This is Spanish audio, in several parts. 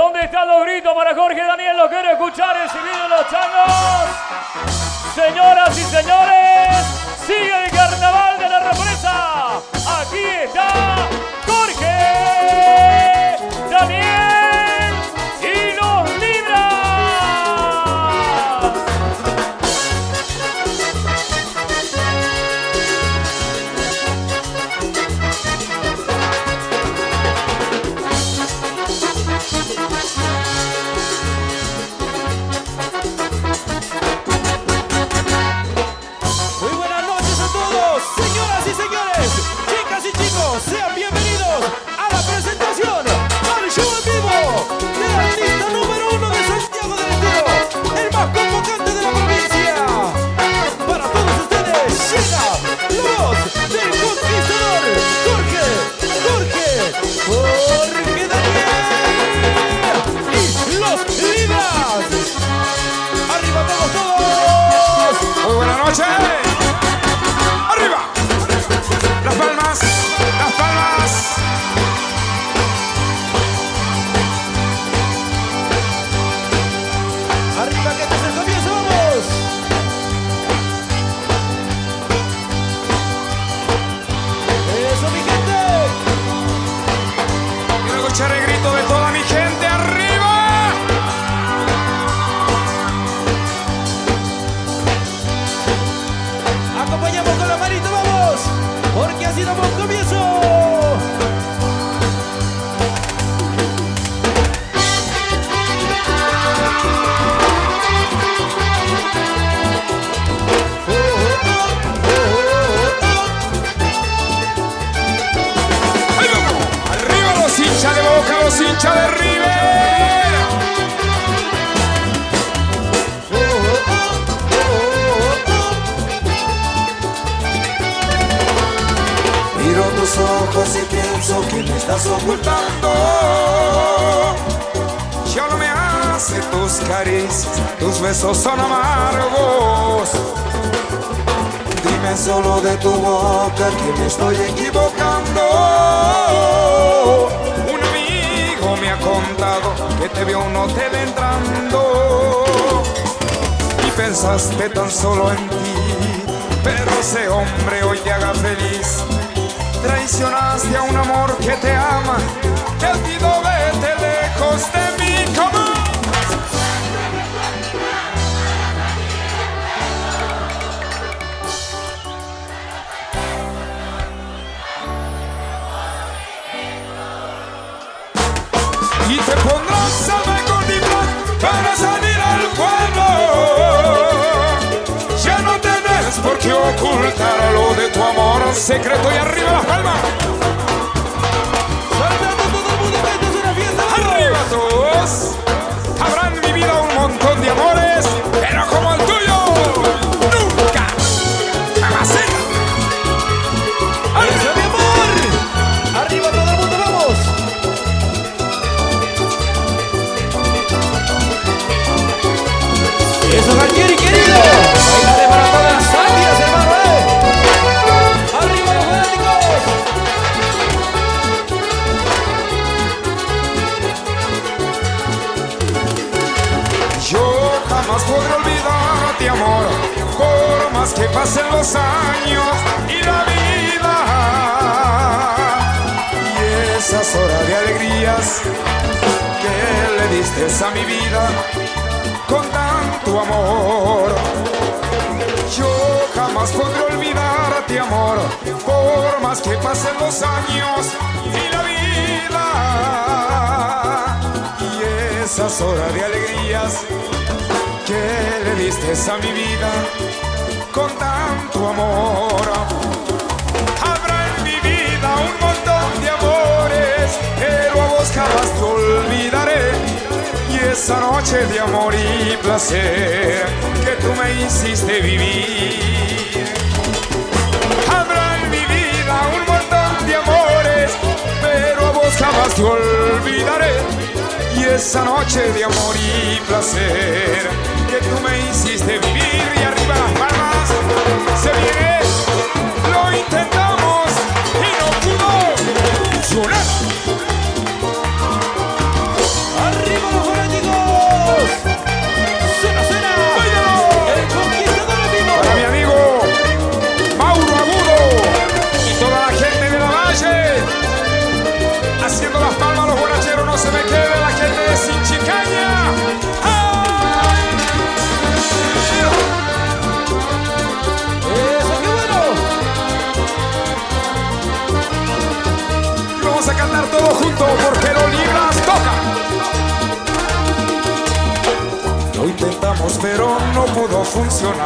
¿Dónde están los gritos para Jorge Daniel? Lo quiero escuchar, recibido los changos. Señoras y señores, sigue el carnaval de la represa. Aquí está Jorge Daniel y los Libras. Muy buenas noches a todos, señoras y señores, chicas y chicos, sean bienvenidos a la presentación, al show en vivo del artista número 1 de Santiago del Estero, el más convocante de la provincia. Para todos ustedes llega la voz del conquistador, Jorge Daniel y los Libras. ¡Arriba todos! Muy buenas noches. Arriba. Las palmas, las palmas. Arriba que este es el comienzo, vamos. Eso, mi gente. Quiero escuchar el grito de toda mi gente. Arriba. Acompañamos con la manito, vamos. Porque así damos comienzo. Ahí vamos. Arriba los hinchas de Boca, los hinchas de River. Miro tus ojos y pienso que me estás ocultando. Ya no me hace tus caricias, tus besos son amargos. Dime solo de tu boca que me estoy equivocando. Un amigo me ha contado que te vio un hotel entrando y pensaste tan solo en ti, pero ese hombre hoy te haga feliz. Traicionaste a un amor que te ama, que ha sido vete lejos de mí. ¿Cómo? Y te pondrás a recordar para salir al pueblo. Ya no tenés por qué ocultar lo de tu amor secreto. Y arriba las palmas. Saltando todo el mundo, que esto es una fiesta. ¡Vamos! Arriba todos. Habrán vivido un montón de amores, pero como el tuyo, nunca. Mamacita. ¡Eso, mi amor! ¡Arriba todo el mundo, vamos! ¡Eso, Galtieri, querido! ¡Bailale para todas las águilas, hermano, ¡Arriba los fanáticos! Yo jamás podré olvidarte, amor, por más que pasen los años y la vida y esas horas de alegrías que le diste a mi vida con tanto amor. Yo jamás podré olvidarte, amor, por más que pasen los años y la vida y esas horas de alegrías que le diste a mi vida con tanto amor. Habrá en mi vida un montón de amores, pero a vos jamás te olvidaré. Y esa noche de amor y placer que tú me hiciste vivir. Habrá en mi vida un montón de amores, pero a vos jamás te olvidaré. Y esa noche de amor y placer que tú me hiciste vivir. Y arriba las palmas, se viene, lo intentamos y no pudo funcionar. ¡Arriba! intentamos, pero no pudo funcionar.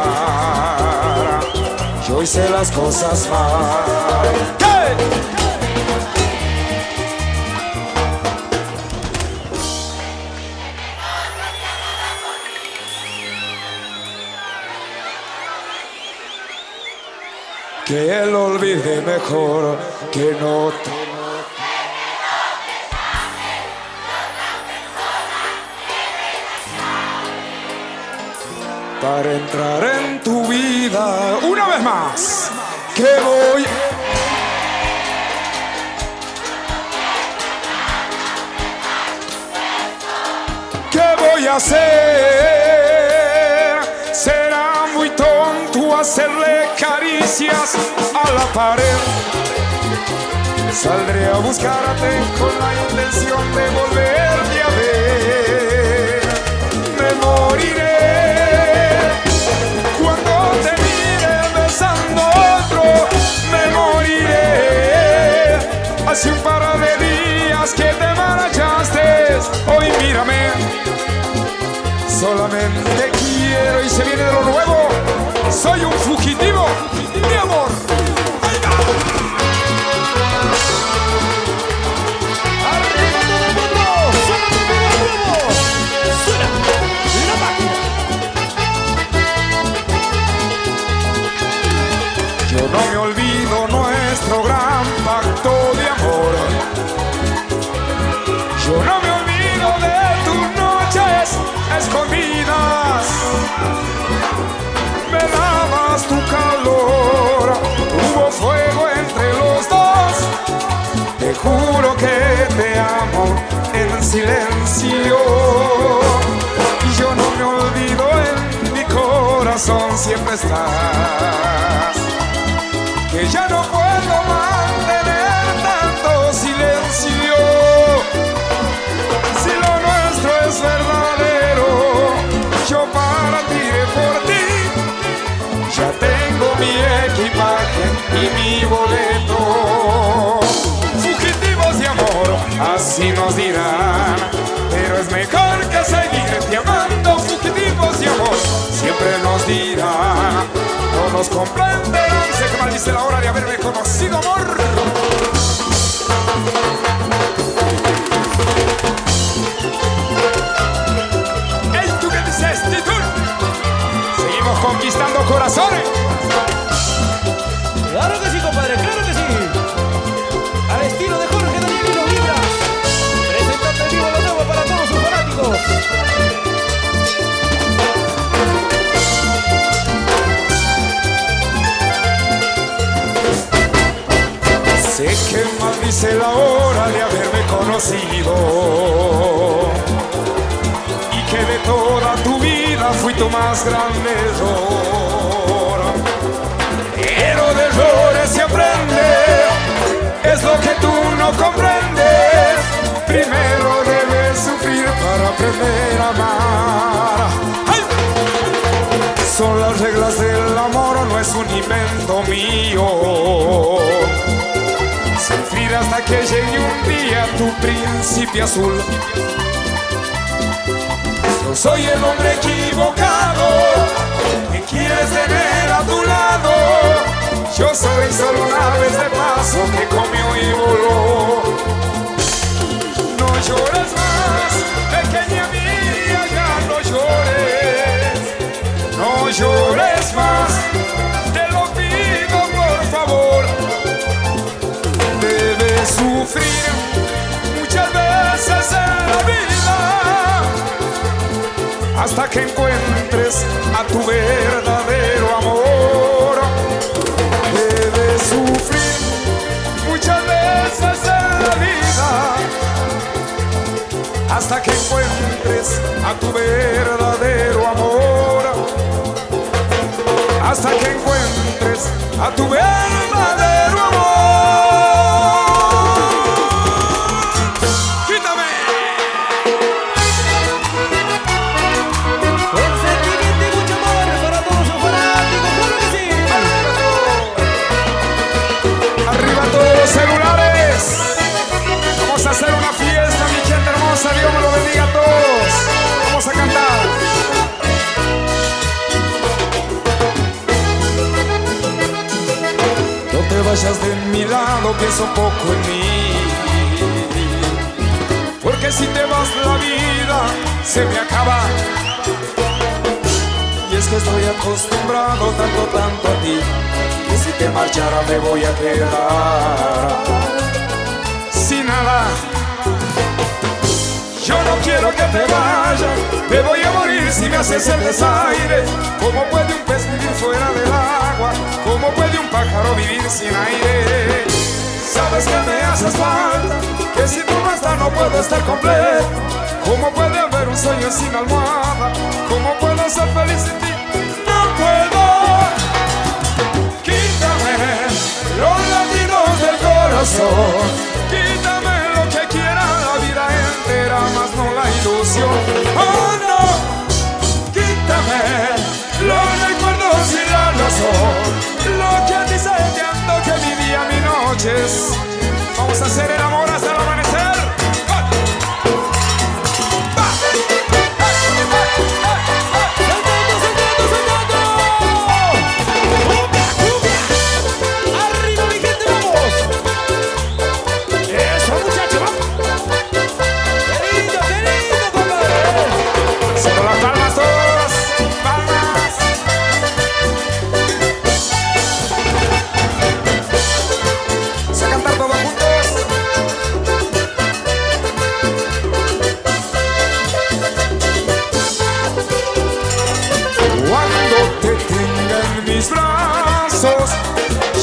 Yo hice las cosas mal. ¡Hey! Que él olvide mejor que no te... Para entrar en tu vida una vez más, que voy... ¿Qué voy a hacer? Será muy tonto hacerle caricias a la pared. Saldré a buscarte con la intención de volverte a ver. Me moriré cuando te mire besando otro. Me moriré. Hace un par de días que te marchaste. Hoy mírame. Solamente quiero y se viene de lo nuevo. Soy un fugitivo de amor. ¡Ahí va! ¡Arriba todo el mundo! ¡Suena conmigo de nuevo! ¡Suena la máquina! Yo no me olvido nuestro gran pacto de amor. Yo no me olvido de tus noches escondidas. Me dabas tu calor, hubo fuego entre los dos. Te juro que te amo en silencio. Y yo no me olvido, en mi corazón siempre estás. Que ya no puedo mantener tanto silencio. Si lo nuestro es verdadero, yo partiré por ti. Ya tengo mi equipaje y mi boleto. Fugitivos de amor, así nos dirán. Pero es mejor que seguirte amando. Fugitivos de amor, siempre nos dirán. No nos comprenderán. Sé que maldice la hora de haberme conocido, amor. ¡Ey, tú qué dices, Titur! Seguimos conquistando corazones. ¡Claro que sí, compadre! ¡Claro que sí! Al estilo de Jorge Daniel y los Libras, presentando en vivo lo nuevo para todos sus fanáticos. Sé que maldice la hora de haberme conocido y que de toda tu vida fui tu más grande error. Pero de errores se aprende, es lo que tú no comprendes. Primero debes sufrir para aprender a amar. ¡Ay! Son las reglas del amor, no es un invento mío. Sufrir hasta que llegue un día tu príncipe azul. Yo soy el hombre equivocado que quieres tener a tu lado. Yo soy solo una vez de paso que comió y voló. No llores más, pequeña mía, ya no llores. No llores más, te lo pido por favor. Debes sufrir muchas veces en la vida hasta que encuentres a tu verdadero amor. Debes sufrir muchas veces en la vida hasta que encuentres a tu verdadero amor. Hasta que encuentres a tu verdadero amor. Dios me lo bendiga a todos. Vamos a cantar. vayas de mi lado, pienso un poco en mí. Porque si te vas la vida se me acaba. Y es que estoy acostumbrado tanto a ti, que si te marchara me voy a quedar sin nada. Yo no quiero que te vayas, me voy a morir si me haces el desaire. ¿Cómo puede un pez vivir fuera del agua? ¿Cómo puede un pájaro vivir sin aire? Sabes que me haces falta, que si tú no estás no puedo estar completo. ¿Cómo puede haber un sueño sin almohada? ¿Cómo puedo ser feliz sin ti? No puedo. Quítame los latidos del corazón, quítame lo que quiera la vida entera, más no la ilusión. Oh no, quítame los recuerdos y la razón, lo que a ti se te ando, que mi día, mi noche es. Vamos a hacer el amor hasta el amanecer.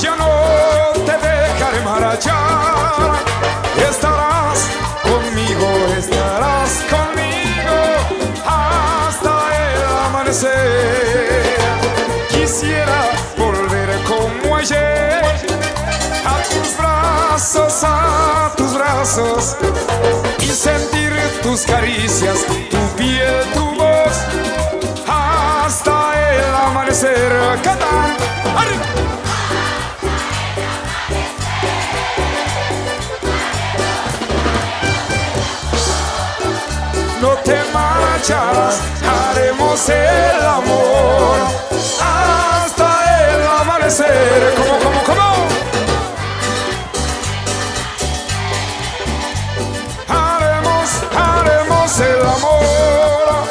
Ya no te dejaré marchar. Estarás conmigo hasta el amanecer. Quisiera volver como ayer a tus brazos y sentir tus caricias, tu piel, tu voz hasta el amanecer. Canta. ¡Arriba! No te marcharás, haremos el amor hasta el amanecer. ¿Cómo? Haremos el amor.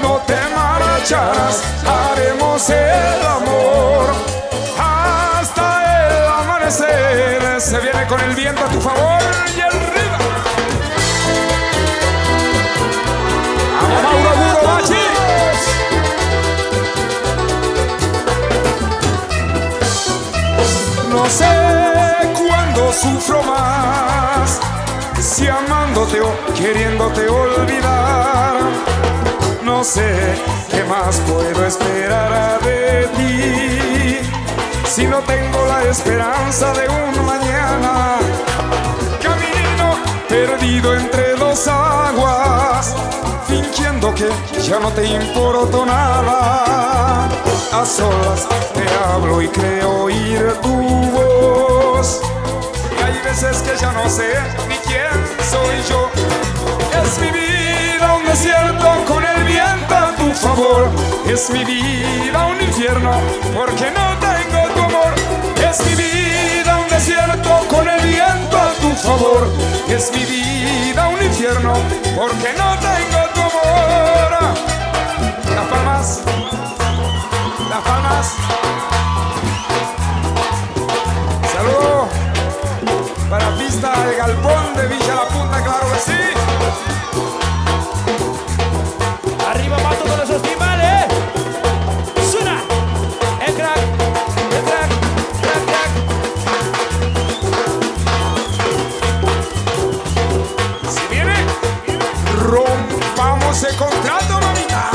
No te marcharás, haremos el amor hasta el amanecer. Se viene con el viento a tu favor y arriba. Mauro Duro Bachi. No sé cuándo sufro más, si amándote o queriéndote olvidar. No sé qué más puedo esperar de ti, si no tengo la esperanza de un mañana. Camino perdido entre dos aguas, fingiendo que ya no te importo nada. A solas te hablo y creo oír tu voz, y hay veces que ya no sé ni quién soy yo. Es mi vida un desierto con el viento a tu favor. Es mi vida un infierno porque no tengo tu amor. Es mi vida un desierto con el viento a tu favor. Es mi vida un infierno porque no tengo tu amor. Las palmas, las palmas. Saludo para Pista El Galpón de Villa La Punta, claro que sí. Arriba Mato con esos timbales. Suena el crack, crack. Si viene, rompamos el contrato, mamita.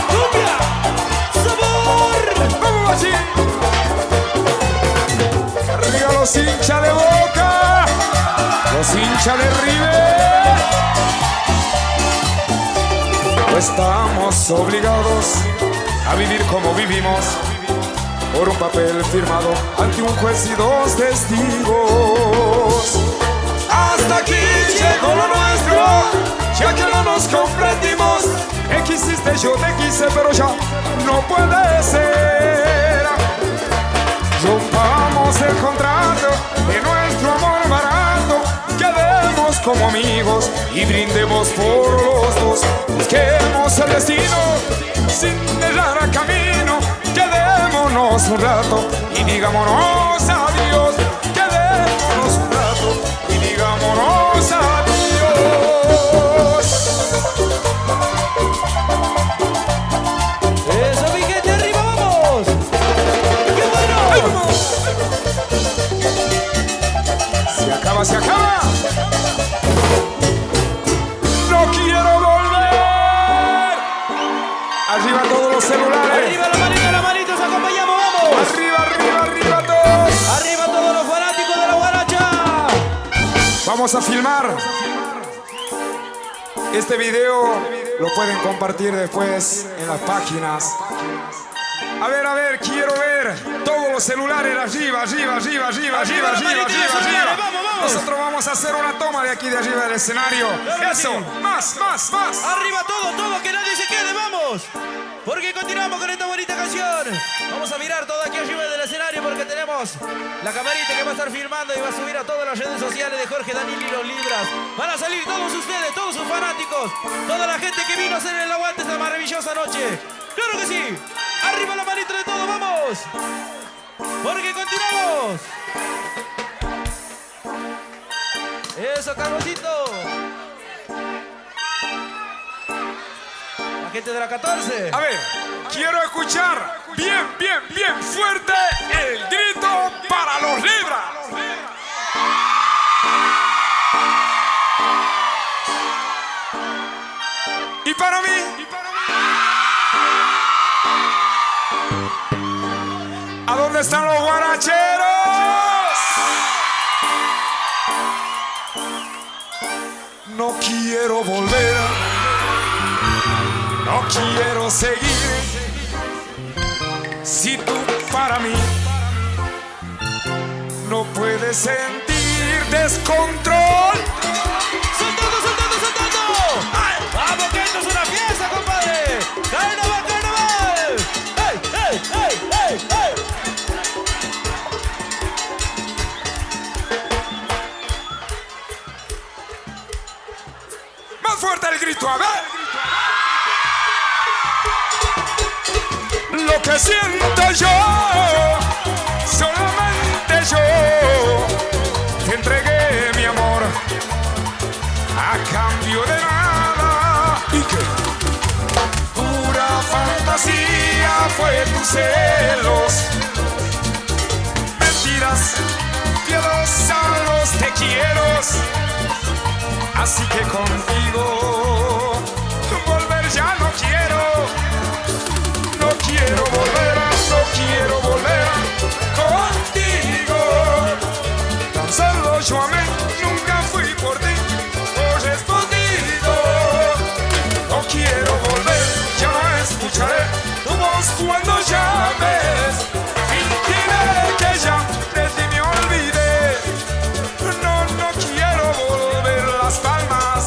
Cumbia, sabor. Vamos así. Arriba los hinchas de Boca, los hinchas de River. Pues estamos obligados a vivir como vivimos, por un papel firmado ante un juez y dos testigos. Hasta aquí llegó lo nuestro, ya que no nos comprendimos. Me quisiste, yo te quise, pero ya no puede ser. Rompamos el contrato de nuestro amor barato, quedemos como amigos y brindemos por los dos. Busquemos el destino sin dejar a camino, quedémonos un rato y digámonos adiós. Quedémonos un rato y digámonos adiós. Eso, mi gente, arriba, vamos. ¡Qué bueno! Se acaba, se acaba. No quiero volver. Arriba todos los celulares. Arriba las manitos, acompañamos, vamos. Arriba, arriba, arriba todos. Arriba todos los fanáticos de la guaracha. Vamos a filmar. Este video lo pueden compartir después en las páginas. A ver, quiero ver todos los celulares arriba, arriba, arriba, arriba, arriba, arriba, arriba, arriba. Vamos. Nosotros vamos a hacer una toma de aquí de arriba del escenario. Eso, más. Arriba todo, que nadie se quede, vamos. Porque continuamos con esta bonita canción. Vamos a mirar todo aquí arriba del escenario porque tenemos la camarita que va a estar filmando y va a subir a todas las redes sociales de Jorge Daniel y los Libras. Van a salir todos ustedes, todos sus fanáticos, toda la gente que vino a hacer el aguante esta maravillosa noche. ¡Claro que sí! ¡Arriba la manita de todo, vamos! Porque continuamos. Eso, Carlosito. La gente de la 14. A ver, quiero escuchar bien fuerte el grito para los Libras. Y para mí. ¿A dónde están los guaracheros? No quiero volver. No quiero seguir. Si tú para mí no puedes sentir descontrol. ¡Soltando! ¡Vamos, que esto es una fiesta, compadre! ¡Carnaval! ¡Hey! Más fuerte el grito, a ver. Lo que siento yo, solamente yo, te entregué mi amor a cambio de nada. ¿Y qué? Pura fantasía fue tus celos, mentiras, piadosas los te quiero. Así que contigo volver ya no quiero. No quiero volver contigo. Tan solo yo amé, nunca fui por ti correspondido. No quiero volver, ya no escucharé tu voz cuando llames. Fingiré que ya de ti me olvidé. No quiero volver. Las palmas.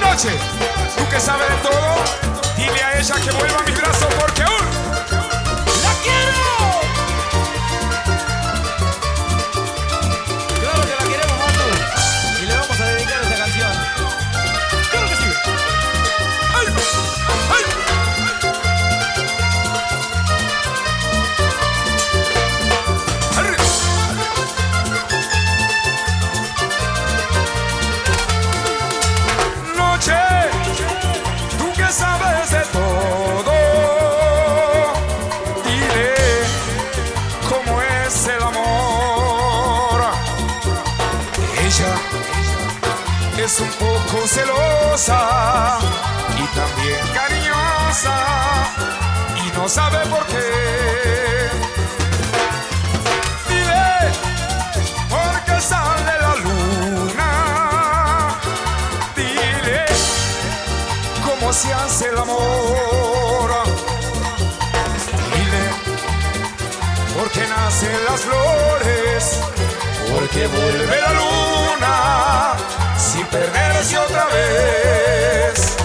Noche, tú que sabes de todo, dile a ella que vuelva a mis brazos porque ¡la quiero! Claro que la queremos, Matu. Y le vamos a dedicar esta canción. ¡Claro que sí! ¡Ay! Noche, tú que sabes de todo, dile cómo es el amor. Ella es un poco celosa y también cariñosa y no sabe por qué. Dile por qué sale la luna. Dile cómo se hace el amor. Dile por qué nacen las flores porque vuelve la luna sin perderse otra vez.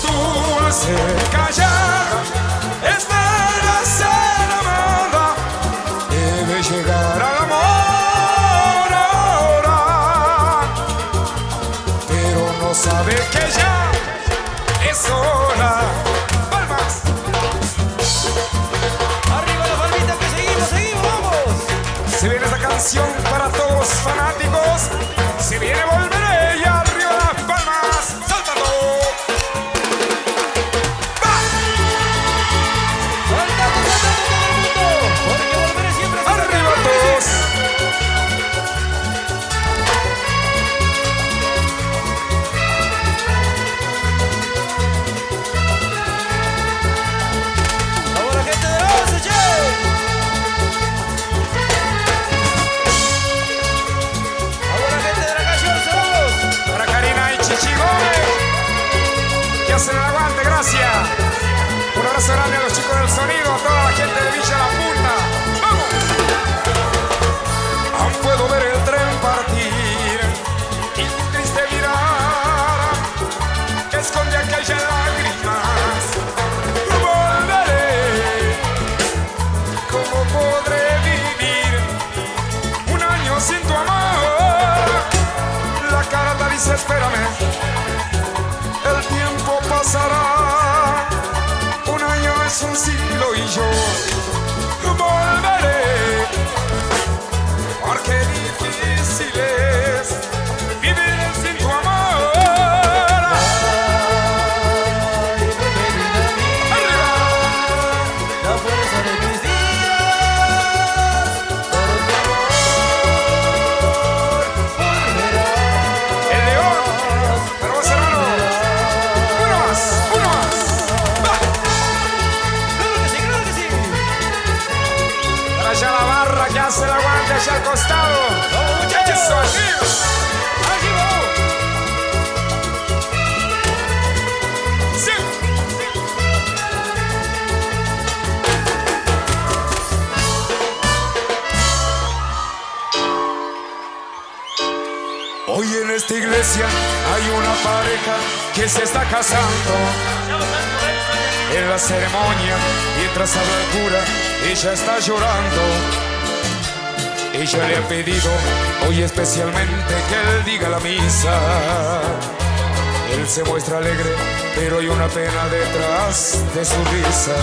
Dulce, callada, esperas enamorada, debe llegar al amor ahora, pero no sabe que ya es hora. Palmas. Arriba la palmita que seguimos, vamos. Se viene esta canción para todos los fanáticos. Se viene Volveré y arriba las palmas. ¡Sáltalo! ¡Va! Saltamos todo el mundo, porque volveré siempre a ¡Arriba todos! Ahora gente de la base, che. Ahora gente de la calle, vamos. Para Karina y Chichi Gómez, que hacen el aguante, gracias. Un abrazo grande a los chicos del sonido, a toda la gente de Villa La Punta. ¡Vamos! Aún puedo ver el tren partir y tu triste mirada que esconde aquellas lágrimas. Volveré, ¿cómo podré vivir un año sin tu amor? La carta dice espérame, el tiempo pasará, un año es un siglo y yo volveré, porque difícil es vivir sin tu amor. Ay, querida mía, ¡Arriba! la fuerza de mis días, por tu amor, volverás. El león, para vos hermano, uno más, va. Claro que sí, claro que sí. Para allá la barra que hace el aguante allá al costado. Vamos, muchachos. Eso, arriba. Allí vamos. Sí. Hoy en esta iglesia hay una pareja que se está casando. En la ceremonia, mientras habla el cura, ella está llorando. Ella le ha pedido hoy especialmente que él diga la misa. Él se muestra alegre, pero hay una pena detrás de su risa.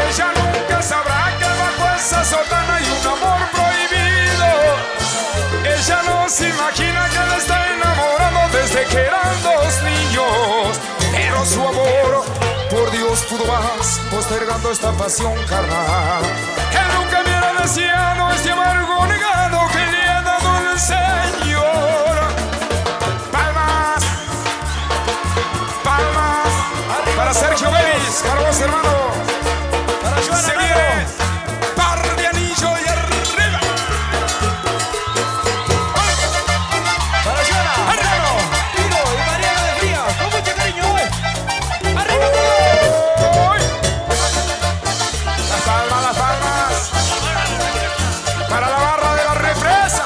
Ella nunca sabrá que bajo esa sotana hay un amor prohibido. Ella no se imagina que él está enamorando desde que eran dos niños. Pero su amor por Dios pudo más, postergando esta pasión carnal. Él nunca hubiera deseado este amargo negado que le ha dado el Señor. Palmas, palmas, para Sergio Vélez, para vos hermano. Para Joana, Se viene par de anillo y arriba. para Joana, hermano, Tiro y Mariana de Frías, con mucho cariño, arriba todos. ¡Uy! Las palmas para la barra de la represa.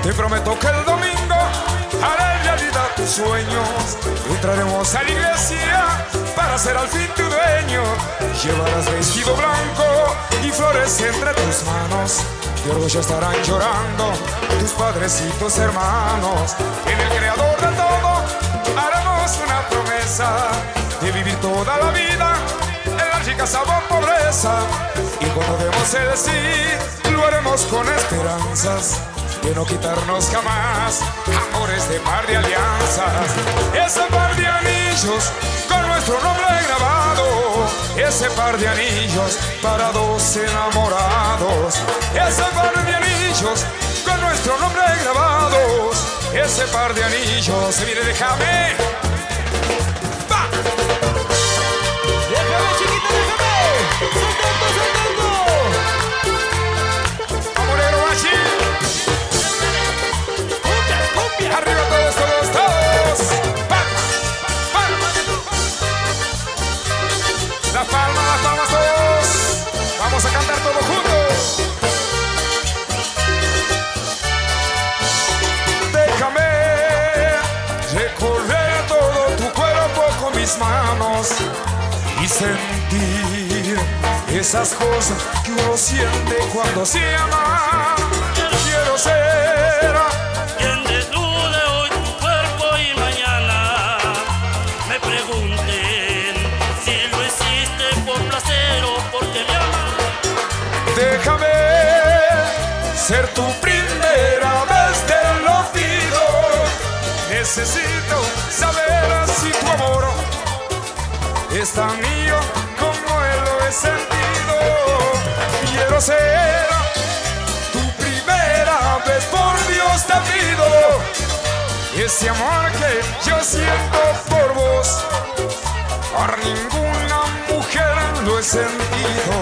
Te prometo que el domingo haré realidad tus sueños. Entraremos a la iglesia para ser al fin tu dueño. Llevarás vestido blanco y flores entre tus manos. De orgullo estarán llorando tus padres y tus hermanos. En el creador de todo haremos una promesa de vivir toda la vida en la riqueza o pobreza. Y cuando demos el sí, lo haremos con esperanzas de no quitarnos jamás amores de par de alianzas. Ese par de anillos con nuestro nombre grabado, ese par de anillos para dos enamorados, ese par de anillos con nuestro nombre grabados, ese par de anillos. Se viene, déjame. ¡Va! Déjame, chiquita, déjame. Soltando, soltando. Amorero Bachi. Cumbia. Arriba todos, todos, todos. Palmas, palmas. Las palmas todos. Vamos a cantar todos juntos. manos y sentir esas cosas que uno siente cuando se ama. Quiero ser quien desnude hoy tu cuerpo y mañana me pregunten si lo hiciste por placer o porque me amas. déjame ser tu primera vez, te lo pido. Necesito saber si tu amor es tan mío como él lo he sentido. Quiero ser tu primera vez, por Dios te pido. Ese amor que yo siento por vos, por ninguna mujer lo he sentido.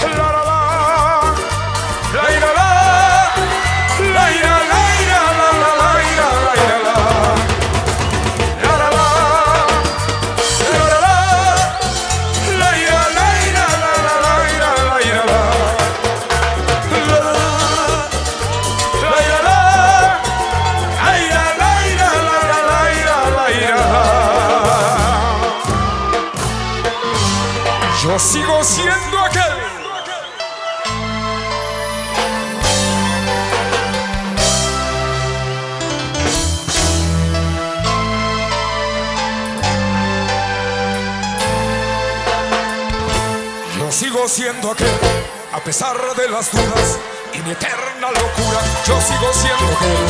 La la la, la ira la, la ira la ira la la la ira la ira la, la la la, la la la, la ira la ira la la la ira la ira la, la la la, la ira la, la ira la ira la la la ira la ira la. Yo sigo siendo aquel. Sigo siendo aquel, a pesar de las dudas y mi eterna locura. Yo sigo siendo aquel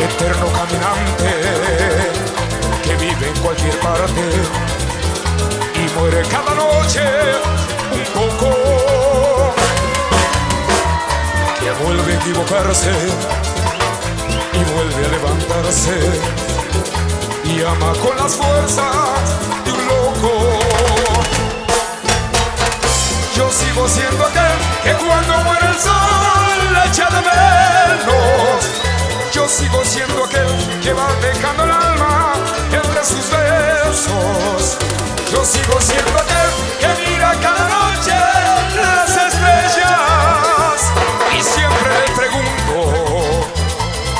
eterno caminante que vive en cualquier parte y muere cada noche un poco, que vuelve a equivocarse y vuelve a levantarse y ama con las fuerzas de un loco. Yo sigo siendo aquel que cuando muere el sol le echa de menos. Yo sigo siendo aquel que va dejando el alma entre sus besos. Yo sigo siendo aquel que mira cada noche las estrellas y siempre le pregunto,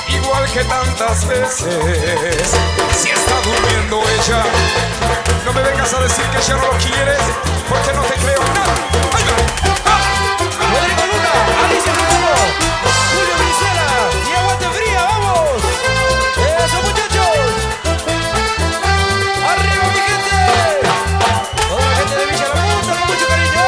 igual que tantas veces, si está durmiendo ella. No me vengas a decir que ya no lo quieres, porque no te creo nada. Rodrigo Luna, Alicia Fernando, Julio Brizuela y Aguante Fría, ¡vamos! ¡Eso, muchachos! ¡Arriba, mi gente! Toda la gente de Villa La Punta, con mucho cariño,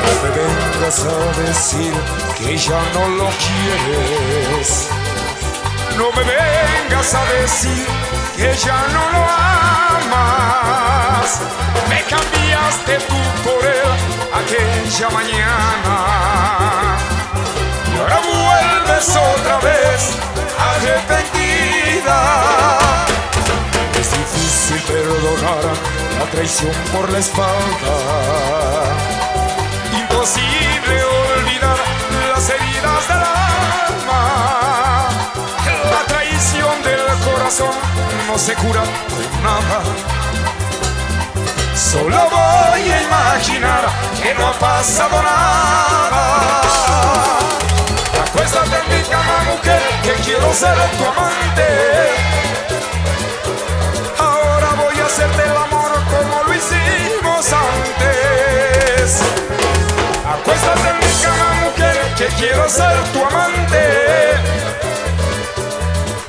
No me vengas a decir que ya no lo quieres. No me vengas a decir que ya no lo amas. Me cambiaste tú por él aquella mañana y ahora vuelves otra vez arrepentida. Es difícil perdonar la traición por la espalda, imposible olvidar las heridas del alma. La traición del corazón no se cura con nada. Solo voy a imaginar que no ha pasado nada. Acuéstate en mi cama, mujer, que quiero ser tu amante. Ahora voy a hacerte el amor como lo hicimos antes. Acuéstate en mi cama, mujer, que quiero ser tu amante.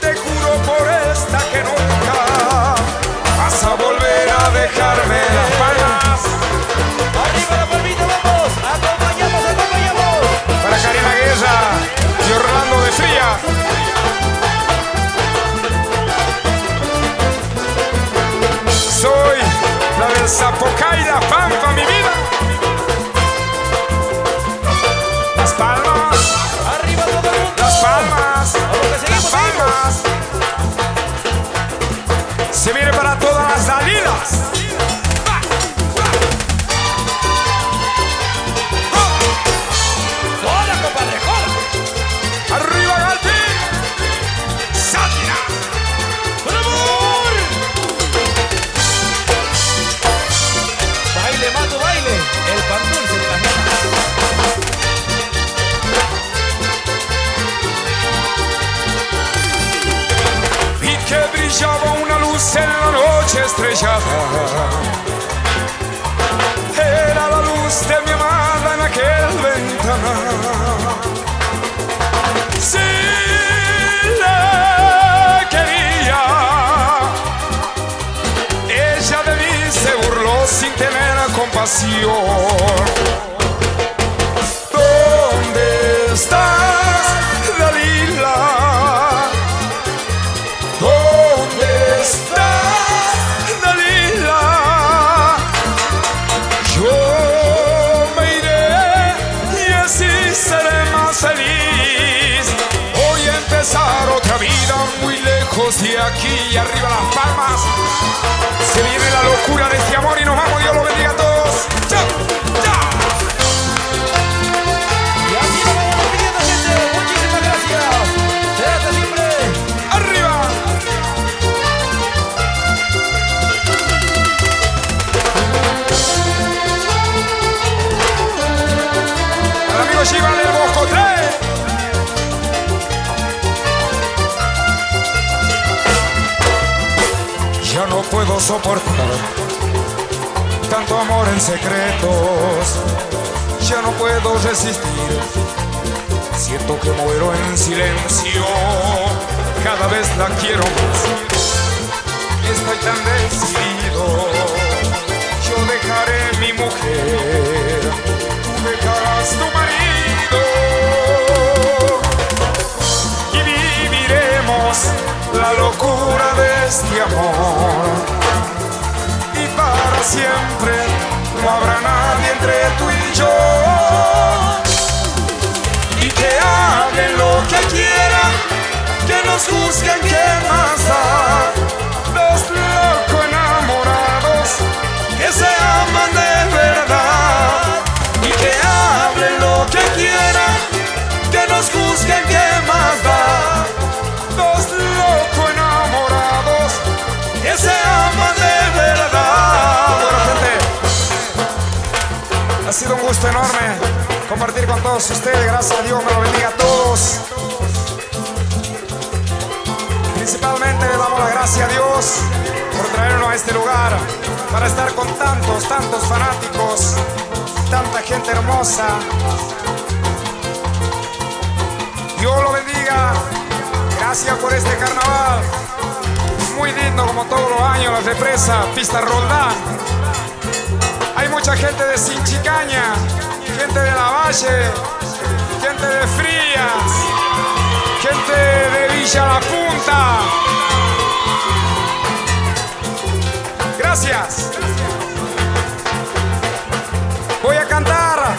Te juro por esta que nunca vas a volver a dejarme. Las palmas. arriba la palmita, vamos, acompañamos, acompañamos. Para Karina Guerra y Orlando de Fría. Soy la del Zapoca y la Pampa, mi vida. Las palmas. Arriba mañana. Si le quería, ella de mí se burló sin tener compasión. ¿Dónde estás, Dalila? ¿Dónde estás, Dalila? Yo me iré y así seré más feliz. Voy a empezar otra vida muy lejos de aquí y arriba las palmas. Se viene la locura de este amor y nos vamos. Dios los bendiga a todos. ¡Chao! ¡Chao! Y así nos vamos despidiendo, gente. Muchísimas gracias. Será hasta siempre. ¡Arriba! Al amigo Chiva del Bosco 3. Ya no puedo soportar tanto amor en secretos. Ya no puedo resistir. Siento que muero en silencio. Cada vez la quiero más. Estoy tan decidido. Yo dejaré mi mujer. Tú dejarás tu marido. Y viviremos la locura de este amor. Y para siempre no habrá nadie entre tú y yo. Y que hablen lo que quieran, que nos juzguen, que más da. Los locos enamorados que se aman de verdad. Y que hablen lo que quieran, que nos juzguen, que más da. Los locos enamorados que se aman de verdad. Bueno, gente, ha sido un gusto enorme compartir con todos ustedes. Gracias a Dios, me lo bendiga a todos. Principalmente le damos las gracias a Dios por traernos a este lugar para estar con tantos fanáticos, tanta gente hermosa. Dios lo bendiga. Gracias por este carnaval. Muy lindo como todos los años, la represa, pista Roldán. Hay mucha gente de Sinchicaña, gente de La Valle, gente de Frías, gente de Villa La Punta. Gracias. Voy a cantar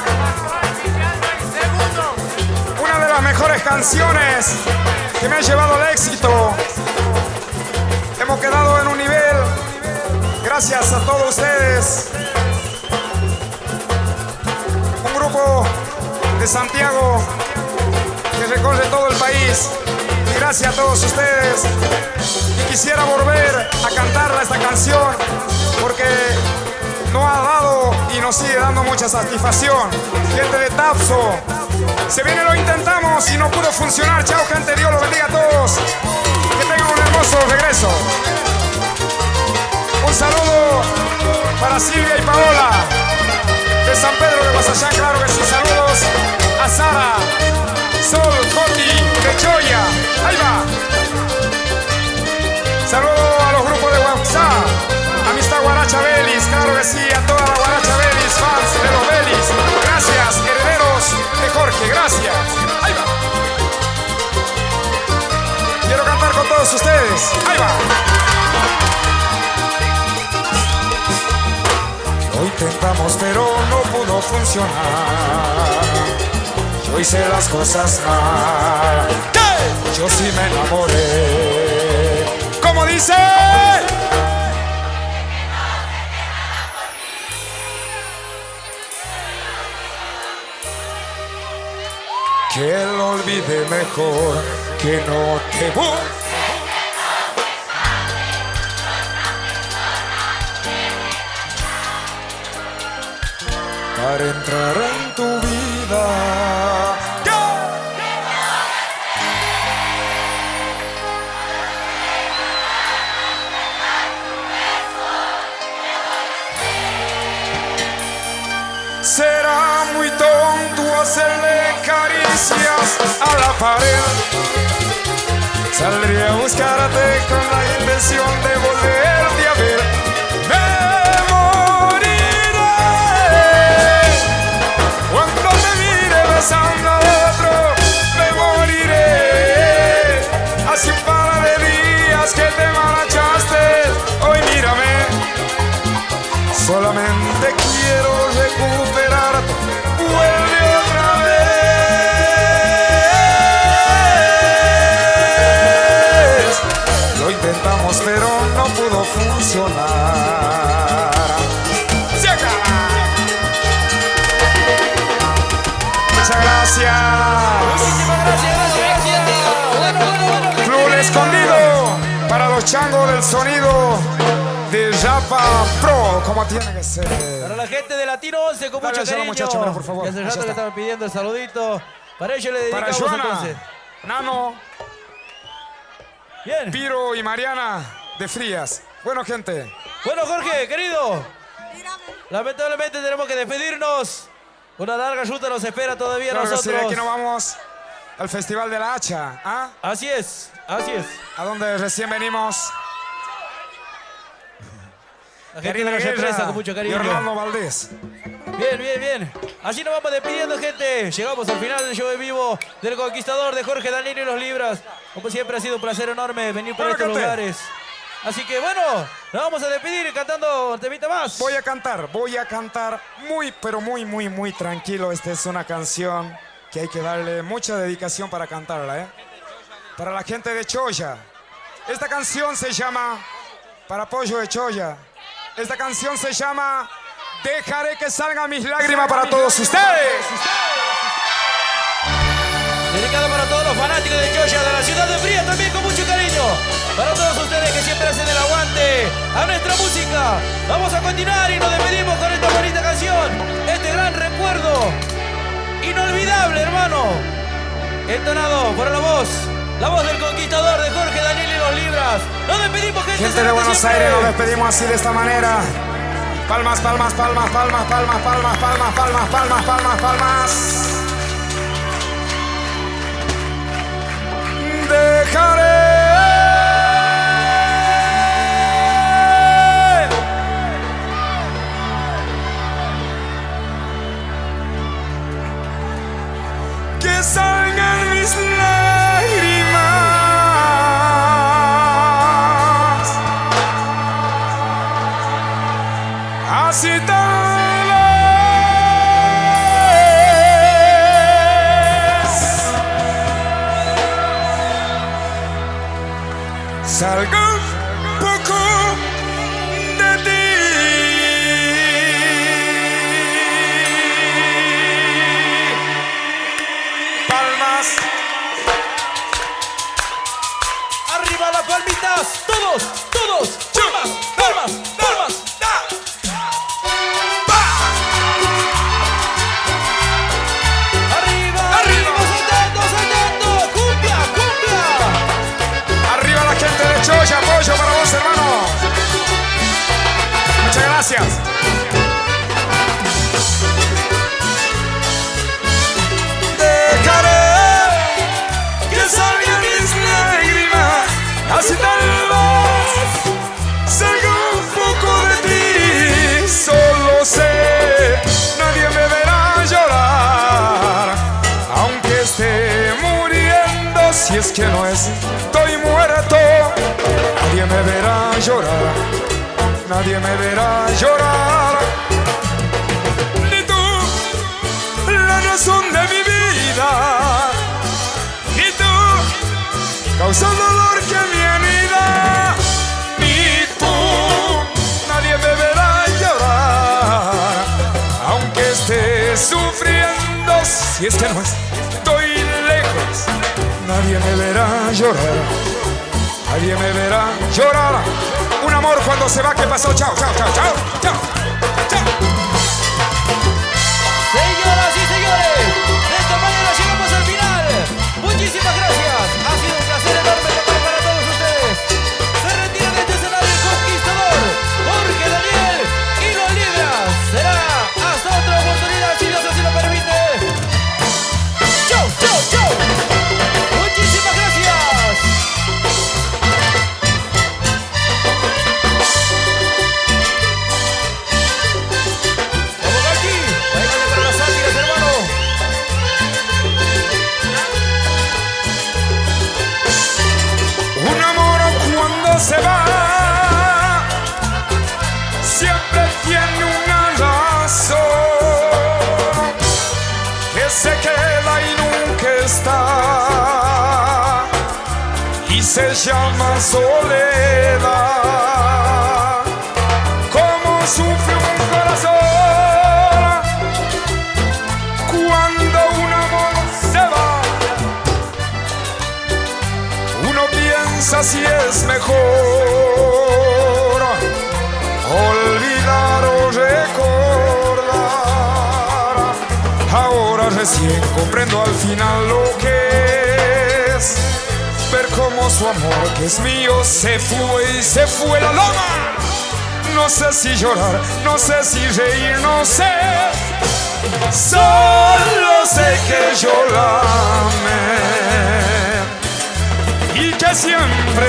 una de las mejores canciones que me ha llevado al éxito. Hemos quedado en un nivel gracias a todos ustedes. Un grupo de Santiago que recorre todo el país. Y gracias a todos ustedes. Y quisiera volver a cantarla esta canción porque nos ha dado y nos sigue dando mucha satisfacción. Gente de Tapso, se viene, lo intentamos y no pudo funcionar. Chao, gente, Dios los bendiga a todos. Que tengan un hermoso regreso. Un saludo para Silvia y Paola de San Pedro de Guasayán, claro que sí. Saludos a Sara, Sol, Coti, de Choya. Ahí va. Saludos a los grupos de WhatsApp. Amistad Guaracha Belis, claro que sí. A toda la Guaracha Belis, fans de los Belis. Gracias, herederos de Jorge, gracias. Ahí va. Quiero cantar con todos ustedes. Ahí va. Lo intentamos pero no pudo funcionar. Yo hice las cosas mal. ¿Qué? Yo sí me enamoré. ¿Cómo dice? Que lo olvide mejor, que no te voy. Para entrar en tu vida. Será muy tonto hacerle pared. Saldré a buscarte con la intención de volverte a ver. Me moriré cuando te mire besando a otro. Me moriré. Hace un par de días que te marchaste. Hoy mírame. Solamente quiero recuperarte. Vuelve otra vez. Lo intentamos pero no pudo funcionar. ¡Se acaba! Muchas gracias. Muchísimas gracias. Bueno. Club El Escondido para los changos del sonido de Japa Pro, como tiene que ser. Para la gente de Latino 11 con Dale, mucho solo, cariño. muchacho, mira, por favor. Que hace Ahí rato le está. estaban pidiendo el saludito. Para ellos le Para dedicamos Joana, entonces. Nano, Bien. Piro y Mariana de Frías. Bueno, gente, Bueno, Jorge, querido. Lamentablemente tenemos que despedirnos. Una larga ruta nos espera todavía a claro que sí, nosotros. aquí nos vamos al Festival de la Hacha, ¿ah? Así es, así es. A donde recién venimos. La gente nos Guerra represa con mucho y cariño. Orlando Valdés. Bien. Así nos vamos despidiendo, gente. Llegamos al final del show en vivo del Conquistador de Jorge Daniel y los Libras. Como siempre ha sido un placer enorme venir por Bueno, estos gente. lugares. Así que bueno, nos vamos a despedir cantando un temita más. Voy a cantar muy, pero muy tranquilo. Esta es una canción que hay que darle mucha dedicación para cantarla, ¿eh? Para la gente de Choya. Esta canción se llama Para Pollo de Choya. Esta canción se llama Dejaré que salgan mis lágrimas para todos ustedes. Dedicado para todos los fanáticos de Choya, de la ciudad de Frías, también con mucho cariño. Para todos ustedes que siempre hacen el aguante a nuestra música. Vamos a continuar y nos despedimos con esta bonita canción. Este gran recuerdo. Inolvidable, hermano. Entonado por la voz del Conquistador de Jorge Daniel y los Libras. Nos despedimos, gente. Gente de Buenos Aires, nos despedimos así de esta manera. Palmas. Dejaré que salgan mis lágrimas. Así tal vez salga un poco de ti. Palmas. Arriba las palmitas. Todos. Palmas. Arriba, saltando. Cumbia. Arriba la gente de Choya, apoyo para vos, hermano. Muchas gracias. Dejaré que salgan mis lágrimas, así tal vez salga un poco de ti. Solo sé, nadie me verá llorar, aunque esté muriendo, si es que no estoy muerto. Nadie me verá llorar, nadie me verá llorar. Ni tú, la razón de mi vida, ni tú, causa el dolor que me anida. Ni tú, nadie me verá llorar, aunque esté sufriendo, si es que no estoy lejos. Nadie me verá llorar, nadie me verá llorar. Un amor cuando se va, ¿qué pasó? Chao. Señoras y señores, de esta manera llegamos al final. Muchísimas gracias. Ha sido un placer enorme tocar para todos ustedes. Se retira de este escenario el Conquistador, Jorge Daniel y los Libras. Será hasta otra oportunidad, si Dios así lo permite. ¡Chau! se llama soledad. Cómo sufre un corazón cuando un amor se va. Uno piensa si es mejor olvidar o recordar. Ahora recién comprendo al final lo que es ver cómo su amor que es mío se fue y se fue la loma. No sé si llorar, no sé si reír, no sé. Solo sé que yo la amé y que siempre.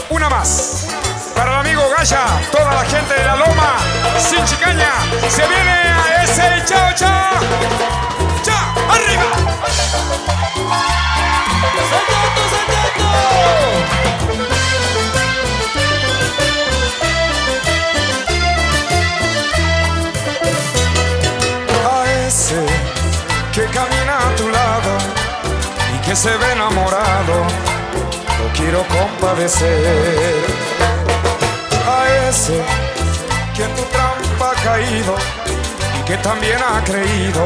Una más para el amigo Gaya, toda la gente de la loma, sin chicaña, se viene a ese chao chao. ¡Chao! ¡Arriba! ¡Saltando, saltando! A ese que camina a tu lado y que se ve enamorado, lo quiero compadecer. A ese que en tu trampa ha caído y que también ha creído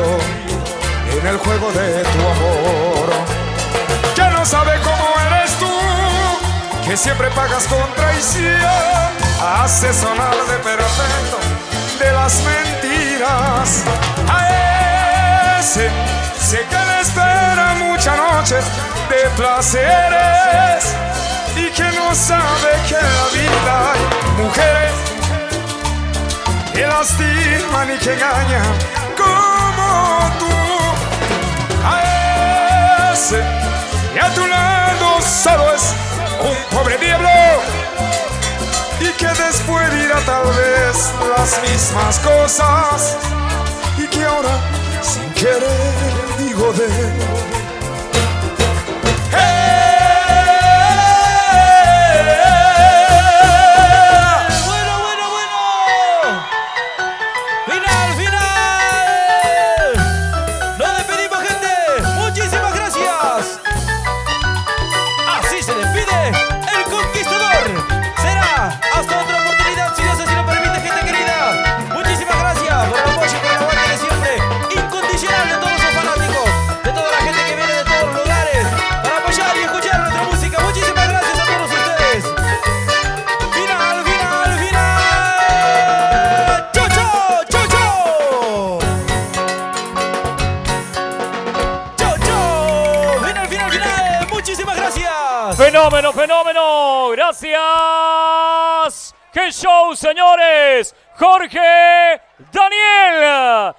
en el juego de tu amor, que no sabe cómo eres tú, que siempre pagas con traición, hace sonar de perfecto de las mentiras. A ese sé que le espera muchas noches de placeres y que no sabe que en la vida hay mujeres que lastiman y que engañan como tú. A ese y a tu lado solo es un pobre diablo y que después dirá tal vez las mismas cosas y que ahora sin querer digo de él. Fenómeno, fenómeno. Gracias. ¡Qué show, señores! Jorge Daniel.